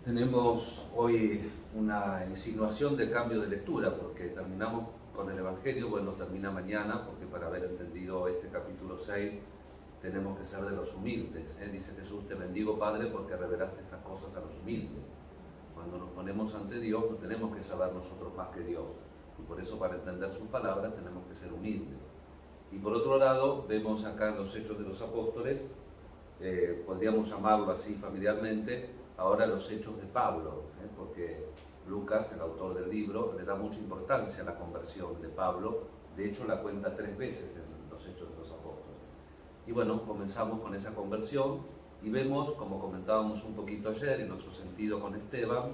Tenemos hoy una insinuación de cambio de lectura porque terminamos con el Evangelio, bueno, termina mañana porque para haber entendido este capítulo 6 tenemos que ser de los humildes. Dice Jesús, te bendigo Padre porque revelaste estas cosas a los humildes. Cuando nos ponemos ante Dios no tenemos que saber nosotros más que Dios y por eso para entender sus palabras tenemos que ser humildes. Y por otro lado vemos acá en los Hechos de los Apóstoles, podríamos llamarlo así familiarmente, ahora los Hechos de Pablo, porque Lucas, el autor del libro, le da mucha importancia a la conversión de Pablo. De hecho la cuenta 3 veces en los Hechos de los Apóstoles. Y bueno, comenzamos con esa conversión y vemos, como comentábamos un poquito ayer, en otro sentido con Esteban,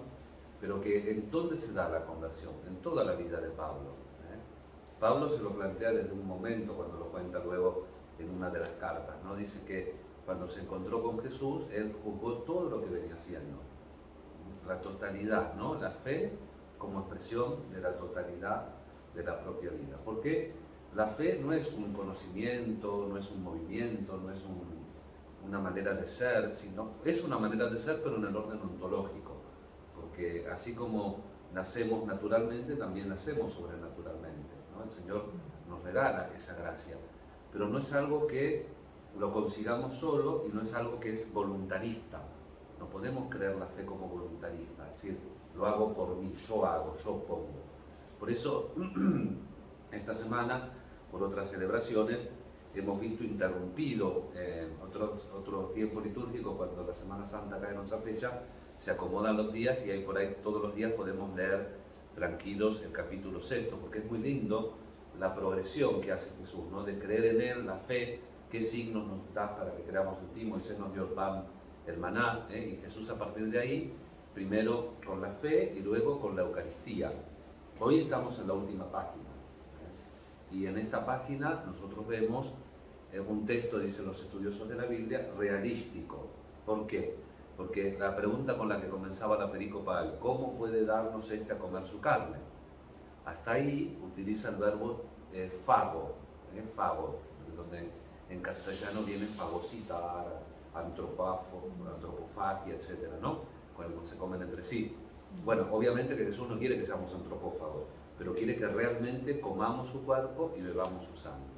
pero que en dónde se da la conversión, en toda la vida de Pablo. Pablo se lo plantea desde un momento, cuando lo cuenta luego en una de las cartas, ¿no? Dice que cuando se encontró con Jesús, él juzgó todo lo que venía haciendo, la totalidad, ¿no? La fe como expresión de la totalidad de la propia vida. Porque la fe no es un conocimiento, no es un movimiento, no es una manera de ser, sino es una manera de ser, pero en el orden ontológico. Porque así como nacemos naturalmente, también nacemos sobrenaturalmente, ¿no? El Señor nos regala esa gracia, pero no es algo que lo consigamos solo y no es algo que es voluntarista. No podemos creer la fe como voluntarista, es decir, lo hago por mí, yo hago, yo pongo. Por eso, esta semana, por otras celebraciones, hemos visto interrumpido otro tiempo litúrgico, cuando la Semana Santa cae en otra fecha, se acomodan los días y ahí por ahí todos los días podemos leer tranquilos el capítulo 6, porque es muy lindo la progresión que hace Jesús, ¿no? De creer en Él, la fe, qué signos nos da para que creamos en ti. Moisés nos dio el pan, el maná, y Jesús a partir de ahí, primero con la fe y luego con la Eucaristía. Hoy estamos en la última página, y en esta página nosotros vemos un texto, dicen los estudiosos de la Biblia, realístico. ¿Por qué? Porque la pregunta con la que comenzaba la pericopa, ¿cómo puede darnos a comer su carne? Hasta ahí utiliza el verbo fago, fago, donde en castellano viene fagocitar, antropofagia, etcétera, ¿no? Cuando se comen entre sí. Bueno, obviamente que Jesús no quiere que seamos antropófagos, pero quiere que realmente comamos su cuerpo y bebamos su sangre.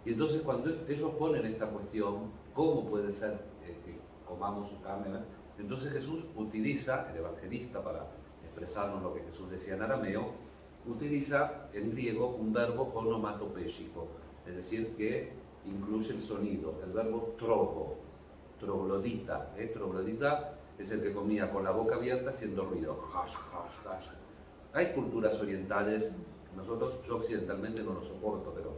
Y entonces cuando ellos ponen esta cuestión, ¿cómo puede ser que comamos su carne? Entonces Jesús utiliza, el evangelista, para expresarnos lo que Jesús decía en arameo, utiliza en griego un verbo onomatopéyico, es decir, que incluye el sonido, el verbo trogo, troglodita. Troglodita es el que comía con la boca abierta haciendo ruido. Hay culturas orientales, yo occidentalmente no lo soporto, pero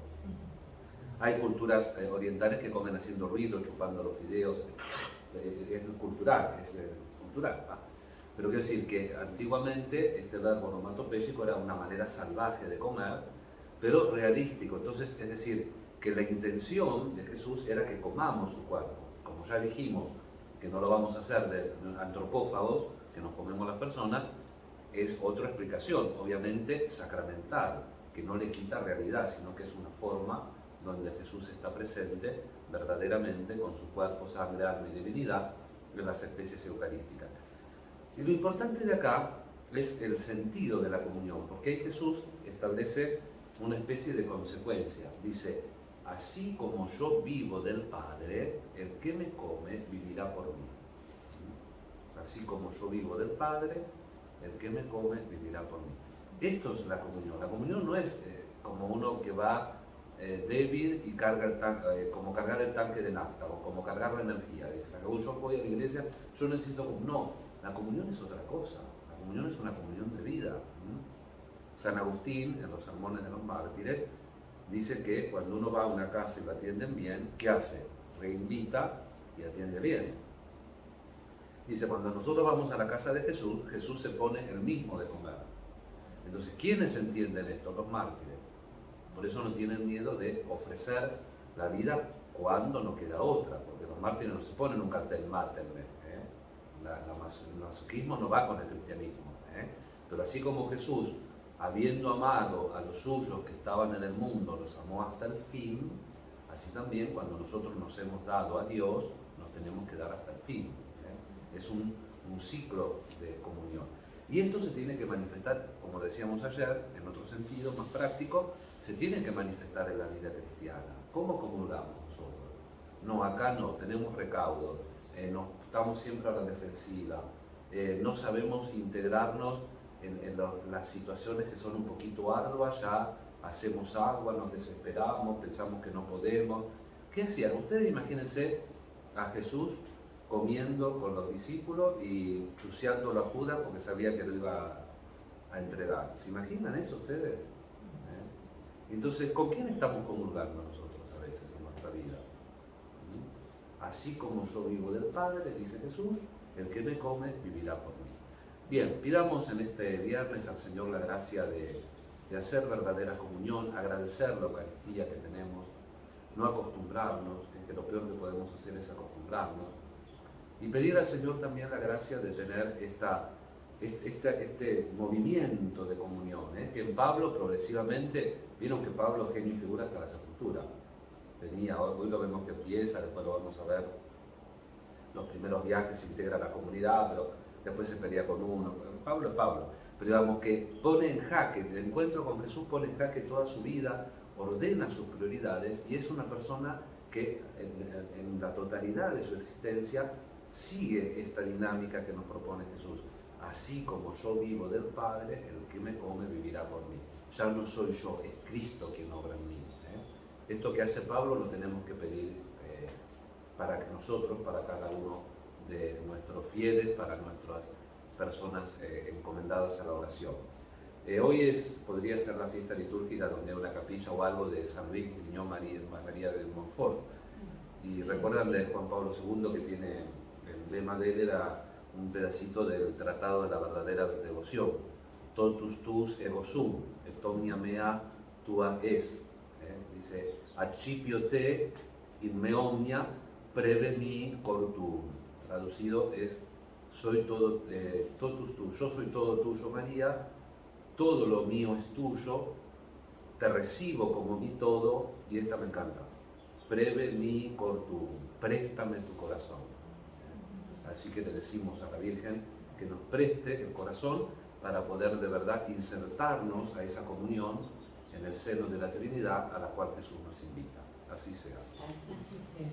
hay culturas orientales que comen haciendo ruido, chupando los fideos. Es cultural, Pero quiero decir que antiguamente este verbo onomatopéyico era una manera salvaje de comer, pero realístico. Entonces, es decir, que la intención de Jesús era que comamos su cuerpo. Como ya dijimos que no lo vamos a hacer de antropófagos, que nos comemos las personas, es otra explicación, obviamente sacramental, que no le quita realidad, sino que es una forma donde Jesús está presente verdaderamente con su cuerpo, sangre, alma y divinidad en las especies eucarísticas. Y lo importante de acá es el sentido de la comunión, porque ahí Jesús establece una especie de consecuencia. Dice, así como yo vivo del Padre, el que me come vivirá por mí. Así como yo vivo del Padre, el que me come vivirá por mí. Esto es la comunión. La comunión no es como uno que va débil y carga como cargar el tanque de nafta o como cargar la energía. Dice, yo voy a la iglesia, yo necesito... No, la comunión es otra cosa. La comunión es una comunión de vida. San Agustín, en los sermones de los mártires, dice que cuando uno va a una casa y lo atienden bien, ¿qué hace? Reinvita y atiende bien. Dice, cuando nosotros vamos a la casa de Jesús, Jesús se pone el mismo de comer. Entonces, ¿quiénes entienden esto? Los mártires. Por eso no tienen miedo de ofrecer la vida cuando no queda otra, porque los mártires no se ponen un cartel mátenme. El masoquismo no va con el cristianismo. Pero así como Jesús, habiendo amado a los suyos que estaban en el mundo, los amó hasta el fin, así también cuando nosotros nos hemos dado a Dios, nos tenemos que dar hasta el fin. Es un ciclo de comunión. Y esto se tiene que manifestar, como decíamos ayer, en otro sentido más práctico, se tiene que manifestar en la vida cristiana. ¿Cómo comulgamos nosotros? No, acá no, tenemos recaudos, estamos siempre a la defensiva, no sabemos integrarnos en las situaciones que son un poquito arduas, ya hacemos agua, nos desesperamos, pensamos que no podemos. ¿Qué hacían? Ustedes imagínense a Jesús comiendo con los discípulos y chuceándolo a Judas porque sabía que lo iba a entregar. ¿Se imaginan eso ustedes? Entonces, ¿con quién estamos comulgando nosotros a veces en nuestra vida? Así como yo vivo del Padre, dice Jesús, el que me come vivirá por mí. Bien, pidamos en este viernes al Señor la gracia de hacer verdadera comunión, agradecer la Eucaristía que tenemos, no acostumbrarnos, que lo peor que podemos hacer es acostumbrarnos, y pedir al Señor también la gracia de tener este movimiento de comunión, que en Pablo progresivamente, vieron que Pablo genio y figura hasta la sepultura. Hoy lo vemos que empieza, después lo vamos a ver, los primeros viajes se integra a la comunidad, pero después se pelea con uno. Pablo es Pablo, pero digamos que pone en jaque, el encuentro con Jesús pone en jaque toda su vida, ordena sus prioridades y es una persona que en la totalidad de su existencia sigue esta dinámica que nos propone Jesús. Así como yo vivo del Padre, el que me come vivirá por mí. Ya no soy yo, es Cristo quien obra en mí. Esto que hace Pablo lo tenemos que pedir para que nosotros, para cada uno de nuestros fieles, para nuestras personas encomendadas a la oración. Hoy podría ser la fiesta litúrgica donde hay una capilla o algo de San Luis Griñón María de Montfort. Y recuerdan de Juan Pablo II que tiene, el lema de él era un pedacito del Tratado de la Verdadera Devoción. Totus tus ego sum, et omnia mea tua es. Dice, accipio te in me omnia preve mi cor tuum. Traducido es, soy todo, totus tu, yo soy todo tuyo, María, todo lo mío es tuyo, te recibo como mi todo, y esta me encanta. Preve mi cor tuum, préstame tu corazón. Así que le decimos a la Virgen que nos preste el corazón para poder de verdad insertarnos a esa comunión en el seno de la Trinidad a la cual Jesús nos invita. Así sea. Así sea.